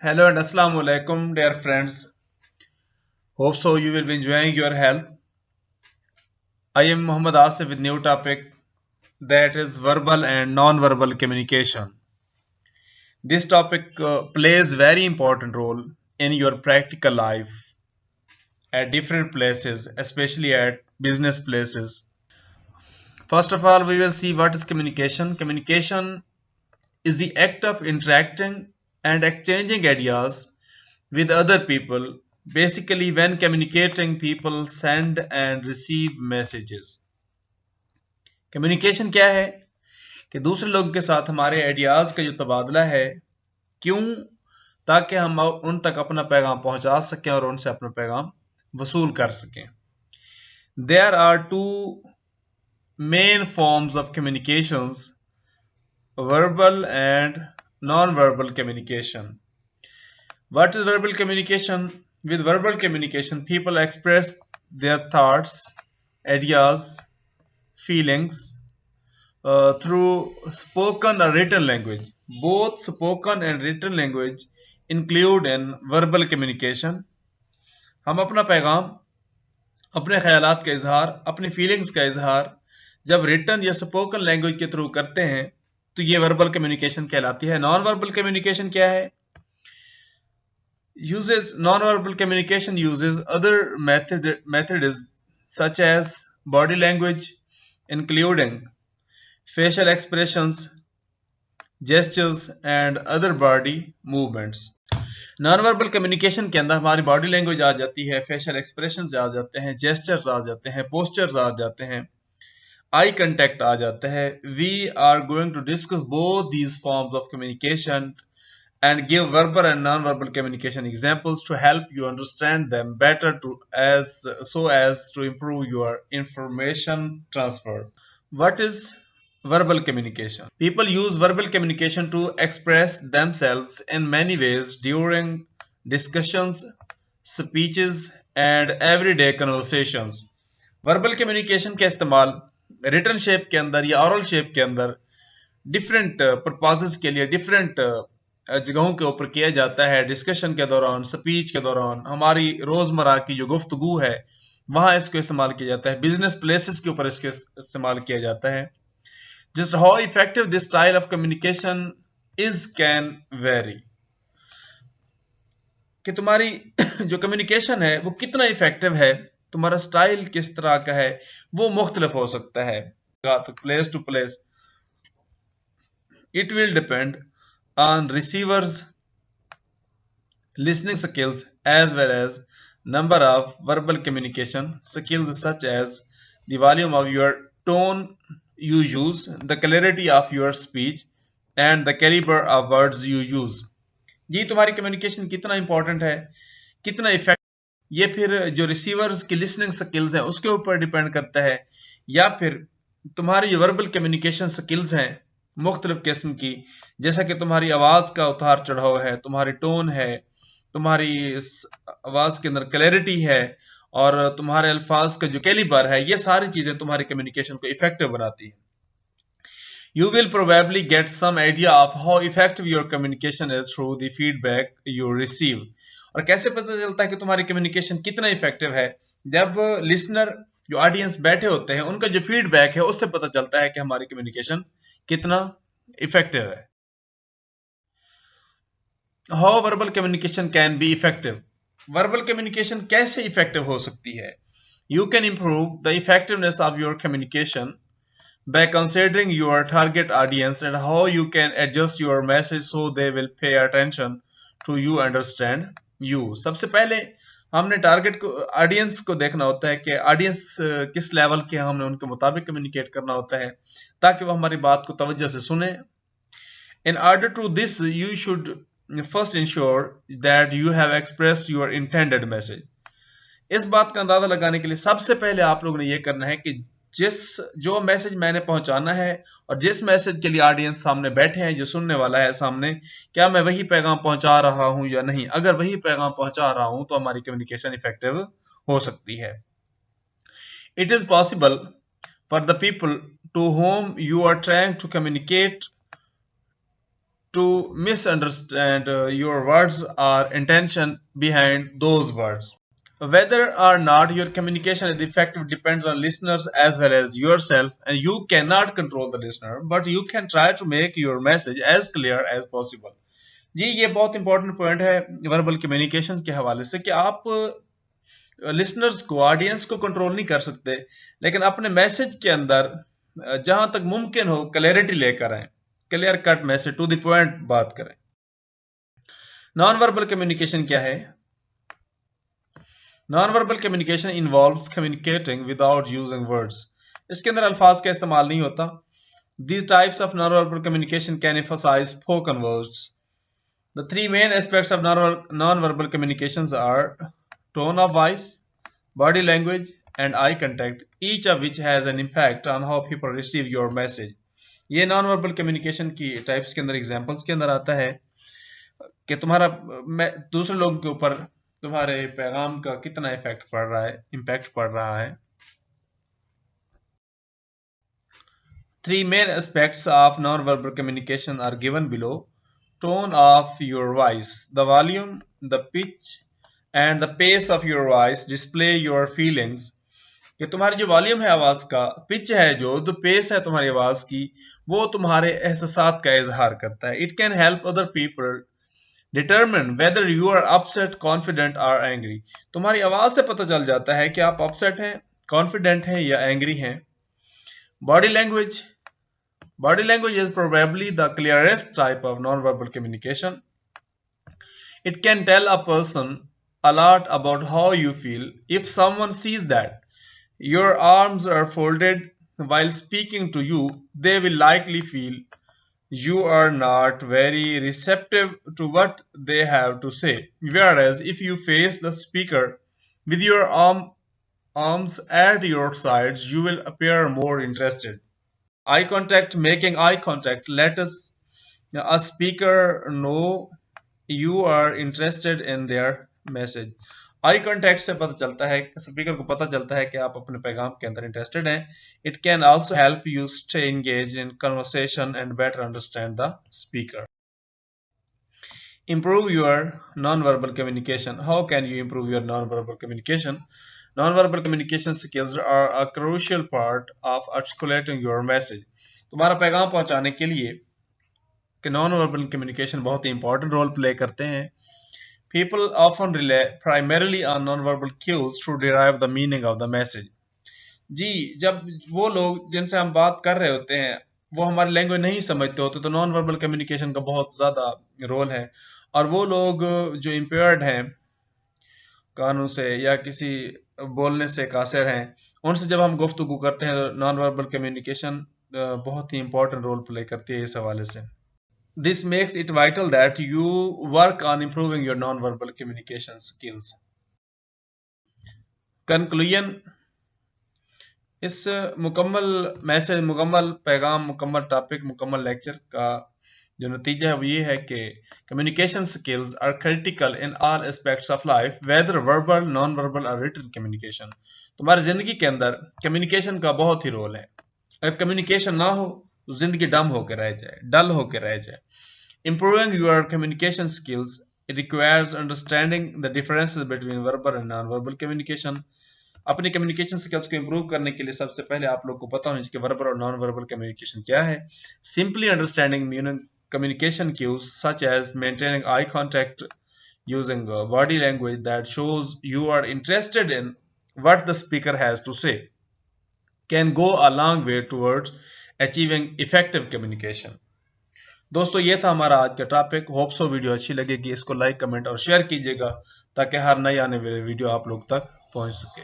Hello and Assalamu alaikum, dear friends. Hope so you will be enjoying your health. I am Muhammad Asif with new topic that is verbal and non-verbal communication. This topic plays very important role in your practical life at different places, especially at business places. First of all, we will see what is communication. Communication is the act of interacting and exchanging ideas with other people. Basically, when communicating, people send and receive messages. Communication क्या है कि दूसरे लोगों के साथ हमारे ideas का जो तबादला है, क्यों? ताकि हम उन तक अपना पैगाम पहुंचा सकें और उनसे अपना पैगाम वसूल कर सकें. There are two main forms of communications: verbal and non-verbal communication. What is verbal communication? With verbal communication, people express their thoughts, ideas, feelings through spoken or written language. Both spoken and written language include in verbal communication. हम अपना पैगाम, अपने ख्यालात का इजहार, अपनी feelings का इजहार जब रिटन या स्पोकन लैंग्वेज के थ्रू करते हैं तो ये वर्बल कम्युनिकेशन कहलाती है. नॉन वर्बल कम्युनिकेशन क्या है? Non-verbal communication uses other methods such as body language, including facial expressions, gestures, and other body movements. Non-verbal communication के अंदर हमारी बॉडी लैंग्वेज आ जाती है, फेशियल एक्सप्रेशंस आ जाते हैं, जेस्चर्स आ जाते हैं, पोस्चर्स आ जाते हैं, आई कंटेक्ट आ जाता है. We are going to discuss both these forms of communication and give verbal and non-verbal communication examples to help you understand them better so as to improve your information transfer. What is verbal communication? People use verbal communication to express themselves in many ways during discussions, speeches and everyday conversations. Verbal communication का इस्तेमाल written shape के अंदर या oral shape के अंदर different purposes के लिए different जगहों के ऊपर किया जाता है. डिस्कशन के दौरान, स्पीच के दौरान, हमारी रोजमर्रा की जो गुफ्तगू है वहां इसको इस्तेमाल किया जाता है. बिजनेस प्लेसेस के ऊपर इसको इस्तेमाल किया जाता है. Just how effective this style of communication is can very. कि तुम्हारी जो कम्युनिकेशन है वो कितना इफेक्टिव है, तुम्हारा स्टाइल किस तरह का है, वो मुख्तलिफ हो सकता है. Place to place it will depend on receivers listening skills as well as number of verbal communication skills such as the volume of your tone you use, the clarity of your speech and the caliber of words you use. ये तुम्हारी communication कितना important है, कितना effect, ये फिर जो receivers की listening skills हैं उसके ऊपर डिपेंड करता है, या फिर तुम्हारी जो वर्बल कम्युनिकेशन स्किल्स हैं मुख्तलिफ किस्म की, जैसा कि तुम्हारी आवाज का उतार चढ़ाव है, तुम्हारी टोन है, तुम्हारी आवाज के अंदर क्लैरिटी है और तुम्हारे अल्फाज का जो कैलिबर है, ये सारी चीजें तुम्हारी कम्युनिकेशन को इफेक्टिव बनाती है. You will probably get some idea of how effective your communication is through the feedback you receive. और कैसे पता चलता है कि तुम्हारी कम्युनिकेशन कितना इफेक्टिव है? जब लिसनर, जो ऑडियंस बैठे होते हैं, उनका जो फीडबैक है उससे पता चलता है कि हमारी कम्युनिकेशन कितना इफेक्टिव है. How verbal communication can be effective? Verbal communication कैसे इफेक्टिव हो सकती है? You can improve the effectiveness of your communication by considering your target audience and how you can adjust your message so they will pay attention to you, understand you. सबसे पहले हमने target को, audience को देखना होता है कि audience किस लेवल के, हमने उनके मुताबिक कम्युनिकेट करना होता है ताकि वो हमारी बात को तवज्जो से सुने. In order to this, you should first ensure that you have expressed your intended message. इस बात का अंदाजा लगाने के लिए सबसे पहले आप लोगों ने ये करना है कि जो मैसेज मैंने पहुंचाना है और जिस मैसेज के लिए ऑडियंस सामने बैठे हैं, जो सुनने वाला है सामने, क्या मैं वही पैगाम पहुंचा रहा हूं या नहीं. अगर वही पैगाम पहुंचा रहा हूं तो हमारी कम्युनिकेशन इफेक्टिव हो सकती है. It is possible for the people to whom you are trying to communicate to misunderstand your words or intention behind those words. Whether or not your communication is effective depends on listeners as well as yourself, and you cannot control the listener, but you can try to make your message as clear as possible. जी ये बहुत important point है verbal communication के हवाले से कि आप listeners को audience को कंट्रोल नहीं कर सकते, लेकिन अपने मैसेज के अंदर जहां तक मुमकिन हो क्लैरिटी लेकर आए, clear cut message to the point बात करें। नॉन वर्बल कम्युनिकेशन क्या है? Non verbal communication involves communicating without using words. इसके अंदर अल्फाज का इस्तेमाल नहीं होता। These types of non-verbal communication can emphasize spoken words. The three main aspects of non-verbal communications are tone of voice, body language, and eye contact, each of which has an impact on how people receive your message. ये non verbal communication की types के अंदर examples के अंदर आता है कि तुम्हारा दूसरे लोगों के ऊपर तुम्हारे पैगाम का कितना इफेक्ट पड़ रहा है, इम्पैक्ट पड़ रहा है। Three main aspects of non-verbal communication are given below: tone of your voice, the volume, the pitch, and the pace of your voice display your feelings. कि तुम्हारी जो वॉल्यूम है आवाज का, पिच है जो पेस है तुम्हारी आवाज की, वो तुम्हारे एहसासात का इजहार करता है। It can help other people determine whether you are upset, confident और एंग्री। तुम्हारी आवाज से पता चल जाता है कि आप अपसेट हैं, कॉन्फिडेंट हैं या एंग्री हैं। Body language, body language is probably the clearest type of non-verbal communication. It can tell a person a lot about how you feel. If someone sees that your arms are folded while speaking to you, they will likely feel you are not very receptive to what they have to say. Whereas if you face the speaker with your arms at your sides, you will appear more interested. Eye contact, making eye contact lets a speaker know you are interested in their message. Eye contact से पता चलता है, speaker को पता चलता है कि आप अपने पैगाम के अंदर इंटरेस्टेड हैं। It can also help you stay engage in conversation and better understand the speaker. Improve your non-verbal communication. How can you improve your non-verbal communication? Non-verbal communication skills are a crucial part of articulating your message. तुम्हारा पैगाम पहुंचाने के लिए कि non-verbal communication बहुत ही important role play करते हैं। People often rely primarily on non-verbal cues to derive the meaning of the message. जी, जब वो लोग जिनसे हम बात कर रहे होते हैं वो हमारी लैंग्वेज नहीं समझते होते, तो नॉन वर्बल कम्युनिकेशन का बहुत ज्यादा रोल है। और वो लोग जो इम्पेयर्ड हैं कानून से या किसी बोलने से कासिर हैं, उनसे जब हम गुफ्तगू करते हैं तो नॉन वर्बल कम्युनिकेशन बहुत ही इंपॉर्टेंट रोल प्ले करती है इस हवाले से। This makes it vital that you work on improving your non verbal communication skills. Conclusion, इस मुकम्मल मैसेज, मुकम्मल पैगाम, मुकम्मल टॉपिक, मुकम्मल लेक्चर का जो नतीजा है वो ये है कि communication skills are critical in all aspects of life, whether verbal, non verbal और रिटन कम्युनिकेशन। तुम्हारी जिंदगी के अंदर कम्युनिकेशन का बहुत ही रोल है। अगर कम्युनिकेशन ना हो तो जिंदगी डम होकर रह जाए, डल होकर रह जाए। Improving your communication skills requires understanding the differences between verbal and non-verbal communication. अपनी कम्युनिकेशन स्किल्स को इंप्रूव करने के लिए सबसे पहले आप लोग को पता होना चाहिए कि वर्बल और नॉन वर्बल कम्युनिकेशन क्या है। Simply understanding communication cues such as maintaining eye contact, using body language that shows you are interested in what the speaker has to say, can go a long way towards achieving effective communication. दोस्तों ये था हमारा आज का topic. Hope so video अच्छी लगेगी। इसको like, comment और शेयर कीजिएगा ताकि हर नई आने वाली वीडियो आप लोग तक पहुंच सके।